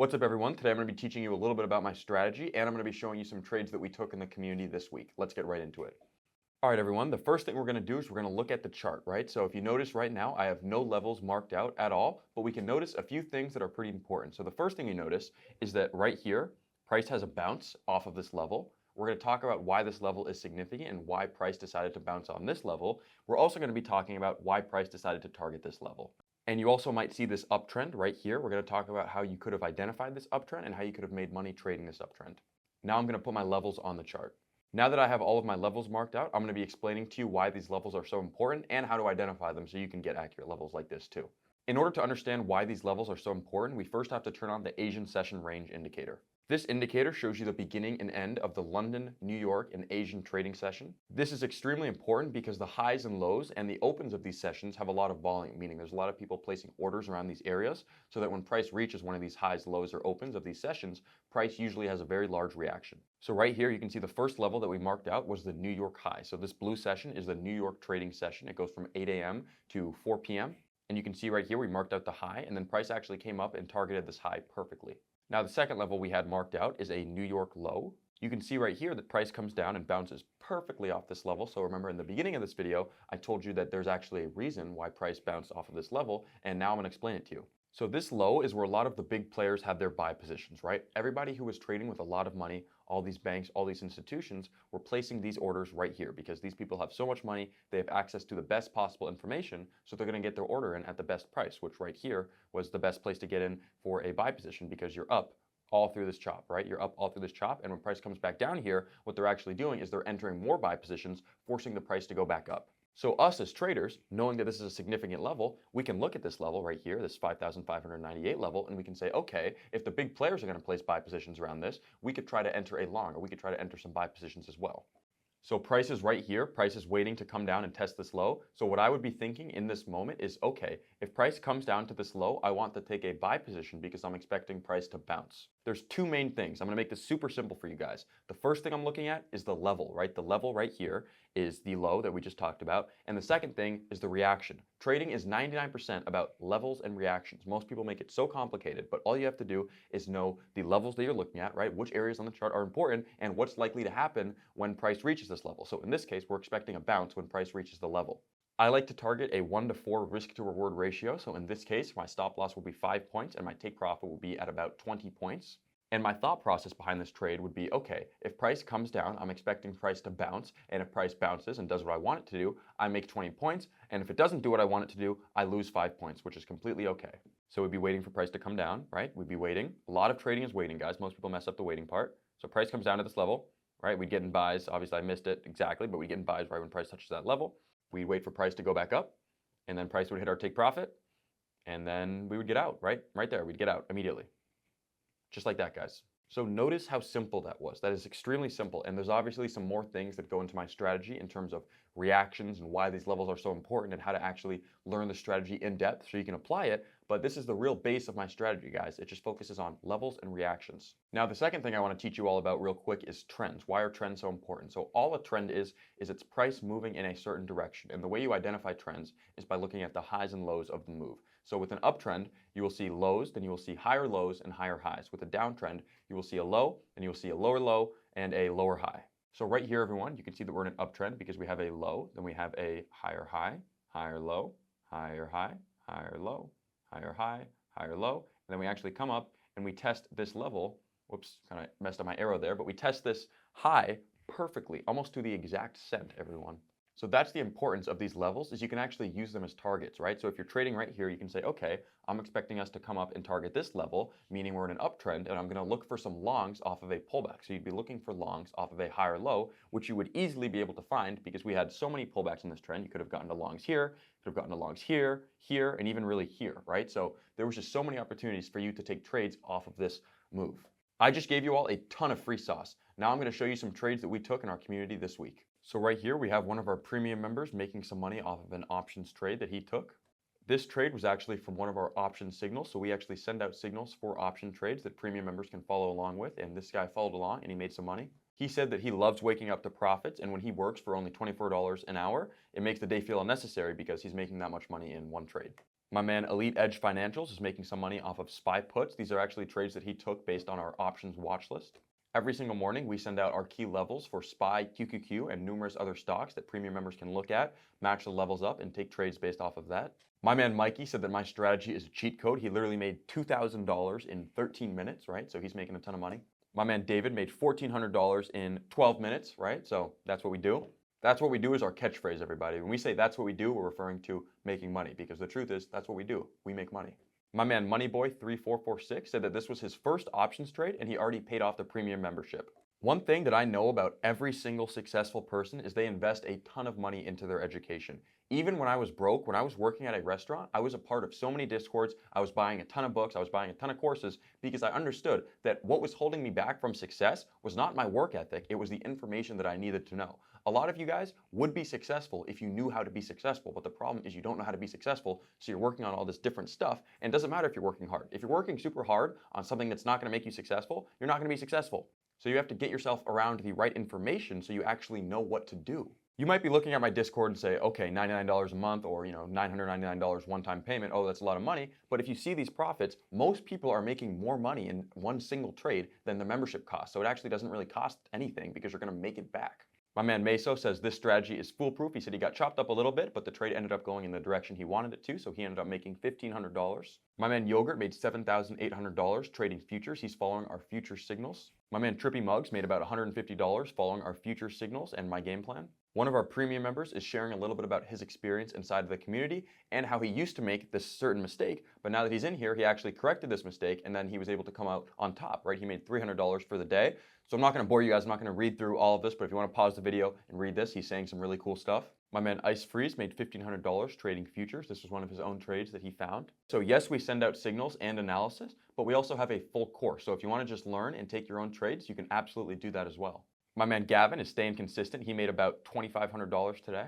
What's up everyone? Today I'm going to be teaching you a little bit about my strategy and I'm going to be showing you some trades that we took in the community this week. Let's get right into it. All right everyone, the first thing we're going to do is we're going to look at the chart, right? So if you notice right now, I have no levels marked out at all, but we can notice a few things that are pretty important. So the first thing you notice is that right here, price has a bounce off of this level. We're going to talk about why this level is significant and why price decided to bounce on this level. We're also going to be talking about why price decided to target this level. And you also might see this uptrend right here. We're going to talk about how you could have identified this uptrend and how you could have made money trading this uptrend. Now I'm going to put my levels on the chart. Now that I have all of my levels marked out, I'm going to be explaining to you why these levels are so important and how to identify them so you can get accurate levels like this too. In order to understand why these levels are so important, we first have to turn on the Asian Session Range indicator. This indicator shows you the beginning and end of the London, New York, and Asian trading session. This is extremely important because the highs and lows and the opens of these sessions have a lot of volume, meaning there's a lot of people placing orders around these areas so that when price reaches one of these highs, lows, or opens of these sessions, price usually has a very large reaction. So right here, you can see the first level that we marked out was the New York high. So this blue session is the New York trading session. It goes from 8 a.m. to 4 p.m. And you can see right here, we marked out the high and then price actually came up and targeted this high perfectly. Now the second level we had marked out is a New York low. You can see right here that price comes down and bounces perfectly off this level. So remember in the beginning of this video, I told you that there's actually a reason why price bounced off of this level, and now I'm going to explain it to you. So this low is where a lot of the big players have their buy positions, right? Everybody who was trading with a lot of money, all these banks, all these institutions were placing these orders right here because these people have so much money, they have access to the best possible information, so they're going to get their order in at the best price, which right here was the best place to get in for a buy position because you're up all through this chop, right? You're up all through this chop, and when price comes back down here, what they're actually doing is they're entering more buy positions, forcing the price to go back up. So us as traders, knowing that this is a significant level, we can look at this level right here, this 5,598 level, and we can say, okay, if the big players are going to place buy positions around this, we could try to enter a long, or we could try to enter some buy positions as well. So price is right here. Price is waiting to come down and test this low. So what I would be thinking in this moment is, okay, if price comes down to this low, I want to take a buy position because I'm expecting price to bounce. There's two main things. I'm going to make this super simple for you guys. The first thing I'm looking at is the level, right? The level right here is the low that we just talked about. And the second thing is the reaction. Trading is 99% about levels and reactions. Most people make it so complicated, but all you have to do is know the levels that you're looking at, right? Which areas on the chart are important and what's likely to happen when price reaches this level. So in this case, we're expecting a bounce when price reaches the level. I like to target a 1 to 4 risk to reward ratio. So in this case, my stop loss will be 5 points and my take profit will be at about 20 points. And my thought process behind this trade would be, okay, if price comes down, I'm expecting price to bounce. And if price bounces and does what I want it to do, I make 20 points. And if it doesn't do what I want it to do, I lose 5 points, which is completely okay. So we'd be waiting for price to come down, right? We'd be waiting. A lot of trading is waiting, guys. Most people mess up the waiting part. So price comes down to this level, right? We'd get in buys. Obviously, I missed it exactly, but we get in buys right when price touches that level. We'd wait for price to go back up, and then price would hit our take profit, and then we would get out, right? Right there, we'd get out immediately. Just like that, guys. So notice how simple that was. That is extremely simple, and there's obviously some more things that go into my strategy in terms of reactions and why these levels are so important and how to actually learn the strategy in depth so you can apply it, but this is the real base of my strategy, guys. It just focuses on levels and reactions. Now, the second thing I want to teach you all about real quick is trends. Why are trends so important? So all a trend is its price moving in a certain direction, and the way you identify trends is by looking at the highs and lows of the move. So with an uptrend, you will see lows, then you will see higher lows and higher highs. With a downtrend, you will see a low, and you will see a lower low and a lower high. So right here, everyone, you can see that we're in an uptrend because we have a low, then we have a higher high, higher low, higher high, higher low, higher high, higher low, and then we actually come up and we test this level. Whoops, kind of messed up my arrow there, but we test this high perfectly, almost to the exact cent, everyone. So that's the importance of these levels, is you can actually use them as targets, right? So if you're trading right here, you can say, okay, I'm expecting us to come up and target this level, meaning we're in an uptrend, and I'm going to look for some longs off of a pullback. So you'd be looking for longs off of a higher low, which you would easily be able to find because we had so many pullbacks in this trend. You could have gotten to longs here, could have gotten to longs here, here, and even really here, right? So there was just so many opportunities for you to take trades off of this move. I just gave you all a ton of free sauce. Now I'm going to show you some trades that we took in our community this week. So right here we have one of our premium members making some money off of an options trade that he took. This trade was actually from one of our option signals. So we actually send out signals for option trades that premium members can follow along with. And this guy followed along and he made some money. He said that he loves waking up to profits, and when he works for only $24 an hour, it makes the day feel unnecessary because he's making that much money in one trade. My man Elite Edge Financials is making some money off of SPY puts. These are actually trades that he took based on our options watch list. Every single morning, we send out our key levels for SPY, QQQ, and numerous other stocks that premium members can look at, match the levels up, and take trades based off of that. My man Mikey said that my strategy is a cheat code. He literally made $2,000 in 13 minutes, right? So he's making a ton of money. My man David made $1,400 in 12 minutes, right? So that's what we do. That's what we do is our catchphrase, everybody. When we say that's what we do, we're referring to making money, because the truth is that's what we do. We make money. My man Moneyboy3446 said that this was his first options trade and he already paid off the premium membership. One thing that I know about every single successful person is they invest a ton of money into their education. Even when I was broke, when I was working at a restaurant, I was a part of so many Discords. I was buying a ton of books. I was buying a ton of courses because I understood that what was holding me back from success was not my work ethic. It was the information that I needed to know. A lot of you guys would be successful if you knew how to be successful, but the problem is you don't know how to be successful, so you're working on all this different stuff, and it doesn't matter if you're working hard. If you're working super hard on something that's not going to make you successful, you're not going to be successful. So you have to get yourself around the right information so you actually know what to do. You might be looking at my Discord and say, okay, $99 a month or $999 one-time payment, oh, that's a lot of money. But if you see these profits, most people are making more money in one single trade than the membership cost. So it actually doesn't really cost anything because you're going to make it back. My man Meso says this strategy is foolproof. He said he got chopped up a little bit, but the trade ended up going in the direction he wanted it to, so he ended up making $1,500. My man Yogurt made $7,800 trading futures. He's following our future signals. My man Trippy Mugs made about $150 following our future signals and my game plan. One of our premium members is sharing a little bit about his experience inside of the community and how he used to make this certain mistake, but now that he's in here, he actually corrected this mistake and then he was able to come out on top, right? He made $300 for the day. So I'm not going to bore you guys. I'm not going to read through all of this, but if you want to pause the video and read this, he's saying some really cool stuff. My man Ice Freeze made $1,500 trading futures. This was one of his own trades that he found. So yes, we send out signals and analysis, but we also have a full course. So if you want to just learn and take your own trades, you can absolutely do that as well. My man Gavin is staying consistent. He made about $2,500 today.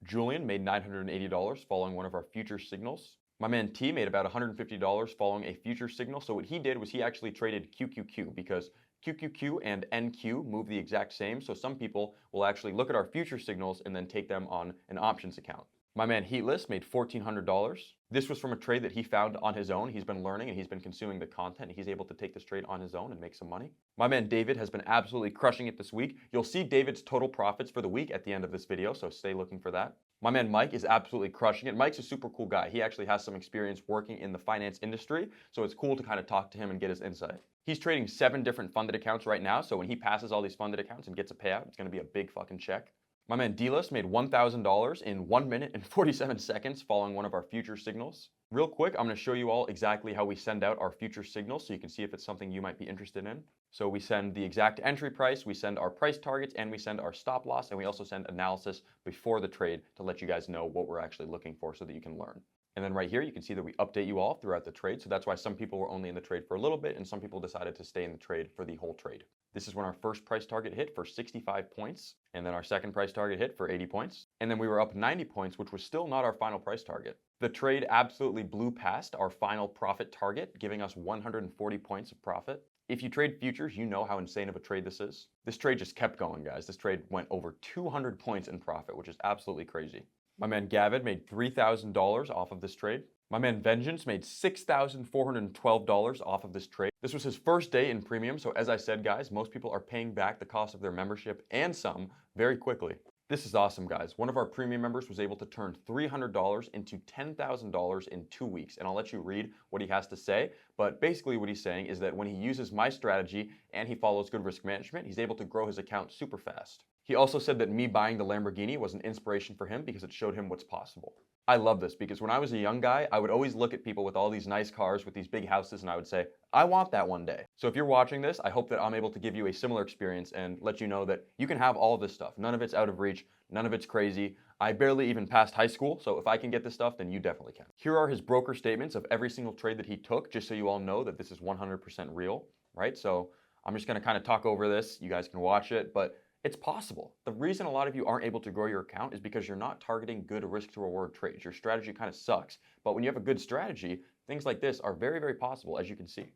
Julian made $980 following one of our future signals. My man T made about $150 following a future signal. So what he did was he actually traded QQQ because QQQ and NQ move the exact same. So some people will actually look at our future signals and then take them on an options account. My man Heatless made $1,400. This was from a trade that he found on his own. He's been learning and he's been consuming the content. He's able to take this trade on his own and make some money. My man David has been absolutely crushing it this week. You'll see David's total profits for the week at the end of this video, so stay looking for that. My man Mike is absolutely crushing it. Mike's a super cool guy. He actually has some experience working in the finance industry, so it's cool to kind of talk to him and get his insight. He's trading 7 different funded accounts right now, so when he passes all these funded accounts and gets a payout, it's going to be a big fucking check. My man D-List made $1,000 in 1 minute and 47 seconds following one of our future signals. Real quick, I'm going to show you all exactly how we send out our future signals so you can see if it's something you might be interested in. So we send the exact entry price, we send our price targets, and we send our stop loss, and we also send analysis before the trade to let you guys know what we're actually looking for so that you can learn. And then right here, you can see that we update you all throughout the trade. So that's why some people were only in the trade for a little bit and some people decided to stay in the trade for the whole trade. This is when our first price target hit for 65 points. And then our second price target hit for 80 points. And then we were up 90 points, which was still not our final price target. The trade absolutely blew past our final profit target, giving us 140 points of profit. If you trade futures, you know how insane of a trade this is. This trade just kept going, guys. This trade went over 200 points in profit, which is absolutely crazy. My man Gavin made $3,000 off of this trade. My man Vengeance made $6,412 off of this trade. This was his first day in premium, so as I said, guys, most people are paying back the cost of their membership and some very quickly. This is awesome, guys. One of our premium members was able to turn $300 into $10,000 in 2 weeks, and I'll let you read what he has to say, but basically what he's saying is that when he uses my strategy and he follows good risk management, he's able to grow his account super fast. He also said that me buying the Lamborghini was an inspiration for him because it showed him what's possible. I love this because when I was a young guy, I would always look at people with all these nice cars, with these big houses, and I would say, I want that one day. So if you're watching this, I hope that I'm able to give you a similar experience and let you know that you can have all this stuff. None of it's out of reach. None of it's crazy. I barely even passed high school, so if I can get this stuff, then you definitely can. Here are his broker statements of every single trade that he took, just so you all know that this is 100% real, right? So I'm just gonna kind of talk over this. You guys can watch it, but it's possible. The reason a lot of you aren't able to grow your account is because you're not targeting good risk to reward trades. Your strategy kind of sucks. But when you have a good strategy, things like this are very, very possible, as you can see.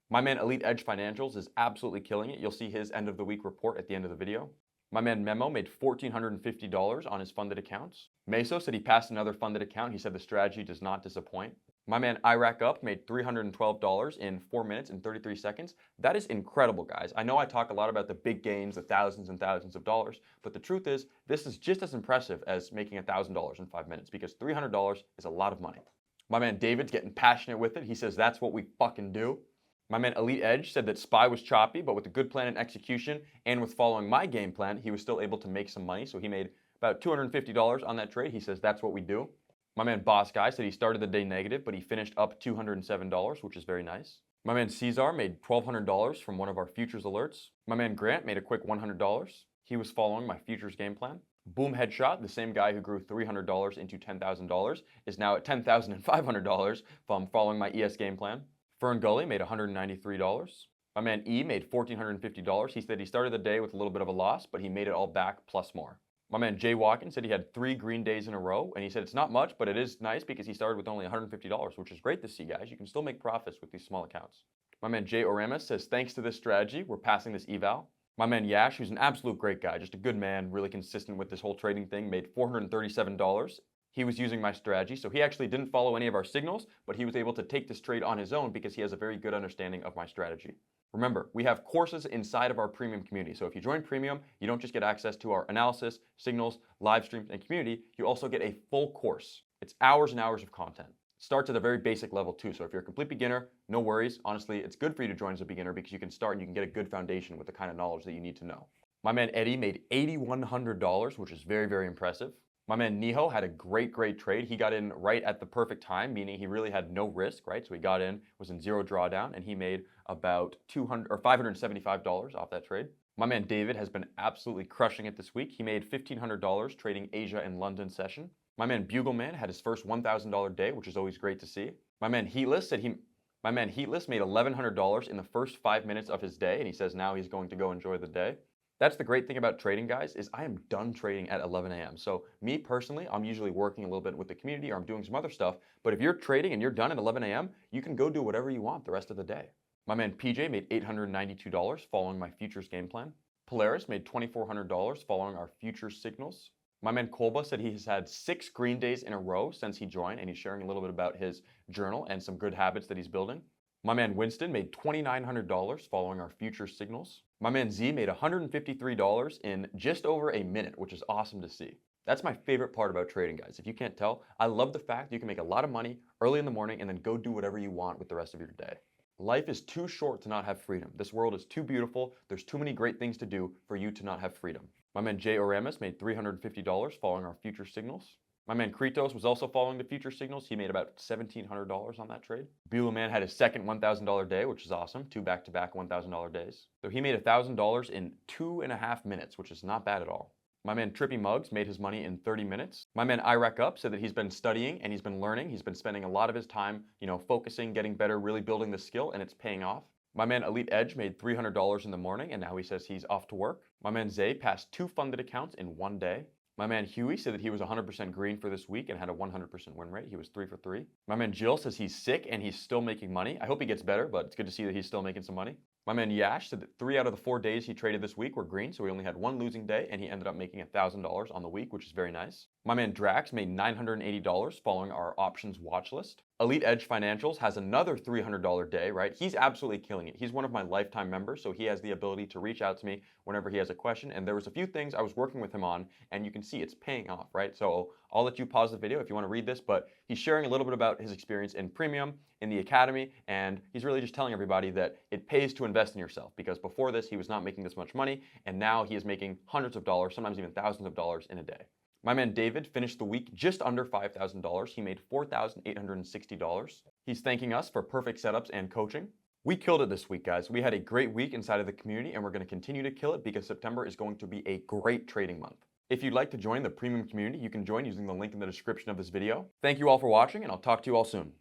My man Elite Edge Financials is absolutely killing it. You'll see his end of the week report at the end of the video. My man Memo made $1,450 on his funded accounts. Meso said he passed another funded account. He said the strategy does not disappoint. My man IRACK made $312 in 4 minutes and 33 seconds. That is incredible, guys. I know I talk a lot about the big gains, the thousands and thousands of dollars, but the truth is, this is just as impressive as making $1,000 in 5 minutes because $300 is a lot of money. My man David's getting passionate with it. He says that's what we fucking do. My man Elite Edge said that SPY was choppy, but with a good plan and execution and with following my game plan, he was still able to make some money. So he made about $250 on that trade. He says that's what we do. My man Boss Guy said he started the day negative, but he finished up $207, which is very nice. My man Cesar made $1,200 from one of our futures alerts. My man Grant made a quick $100. He was following my futures game plan. Boom Headshot, the same guy who grew $300 into $10,000, is now at $10,500 from following my ES game plan. Fern Gully made $193. My man E made $1,450. He said he started the day with a little bit of a loss, but he made it all back plus more. My man Jay Watkins said he had 3 green days in a row, and he said it's not much, but it is nice because he started with only $150, which is great to see, guys. You can still make profits with these small accounts. My man Jay Oramus says, thanks to this strategy, we're passing this eval. My man Yash, who's an absolute great guy, just a good man, really consistent with this whole trading thing, made $437. He was using my strategy, so he actually didn't follow any of our signals, but he was able to take this trade on his own because he has a very good understanding of my strategy. Remember, we have courses inside of our premium community. So if you join premium, you don't just get access to our analysis, signals, live streams, and community, you also get a full course. It's hours and hours of content. It starts at a very basic level too. So if you're a complete beginner, no worries. Honestly, it's good for you to join as a beginner because you can start and you can get a good foundation with the kind of knowledge that you need to know. My man Eddie made $8,100, which is very, very impressive. My man Niho had a great trade. He got in right at the perfect time, meaning he really had no risk, right? So he got in, was in zero drawdown, and he made about $575 off that trade. My man David has been absolutely crushing it this week. He made $1,500 trading Asia and London session. My man Bugleman had his first $1,000 day, which is always great to see. My man Heatless made $1,100 in the first 5 minutes of his day, and he says now he's going to go enjoy the day. That's the great thing about trading, guys, is I am done trading at 11 a.m. So me personally, I'm usually working a little bit with the community or I'm doing some other stuff. But if you're trading and you're done at 11 a.m., you can go do whatever you want the rest of the day. My man PJ made $892 following my futures game plan. Polaris made $2,400 following our futures signals. My man Kolba said he has had 6 green days in a row since he joined, and he's sharing a little bit about his journal and some good habits that he's building. My man Winston made $2,900 following our futures signals. My man Z made $153 in just over a minute, which is awesome to see. That's my favorite part about trading, guys. If you can't tell, I love the fact you can make a lot of money early in the morning and then go do whatever you want with the rest of your day. Life is too short to not have freedom. This world is too beautiful. There's too many great things to do for you to not have freedom. My man Jay Oramus made $350 following our future signals. My man Kritos was also following the future signals. He made about $1,700 on that trade. Beulah Man had his second $1,000 day, which is awesome. 2 back-to-back $1,000 days. So he made $1,000 in 2.5 minutes, which is not bad at all. My man Trippy Muggs made his money in 30 minutes. My man IRACK said that he's been studying and he's been learning. He's been spending a lot of his time, focusing, getting better, really building the skill, and it's paying off. My man Elite Edge made $300 in the morning, and now he says he's off to work. My man Zay passed 2 funded accounts in 1 day. My man Huey said that he was 100% green for this week and had a 100% win rate. He was 3 for 3. My man Jill says he's sick and he's still making money. I hope he gets better, but it's good to see that he's still making some money. My man Yash said that 3 out of the 4 days he traded this week were green, so he only had 1 losing day, and he ended up making $1,000 on the week, which is very nice. My man Drax made $980 following our options watch list. Elite Edge Financials has another $300 day, right? He's absolutely killing it. He's one of my lifetime members, so he has the ability to reach out to me whenever he has a question, and there was a few things I was working with him on, and you can see it's paying off, right? So I'll let you pause the video if you want to read this, but he's sharing a little bit about his experience in premium, in the academy, and he's really just telling everybody that it pays to invest in yourself, because before this, he was not making this much money, and now he is making hundreds of dollars, sometimes even thousands of dollars in a day. My man David finished the week just under $5,000. He made $4,860. He's thanking us for perfect setups and coaching. We killed it this week, guys. We had a great week inside of the community, and we're going to continue to kill it because September is going to be a great trading month. If you'd like to join the premium community, you can join using the link in the description of this video. Thank you all for watching, and I'll talk to you all soon.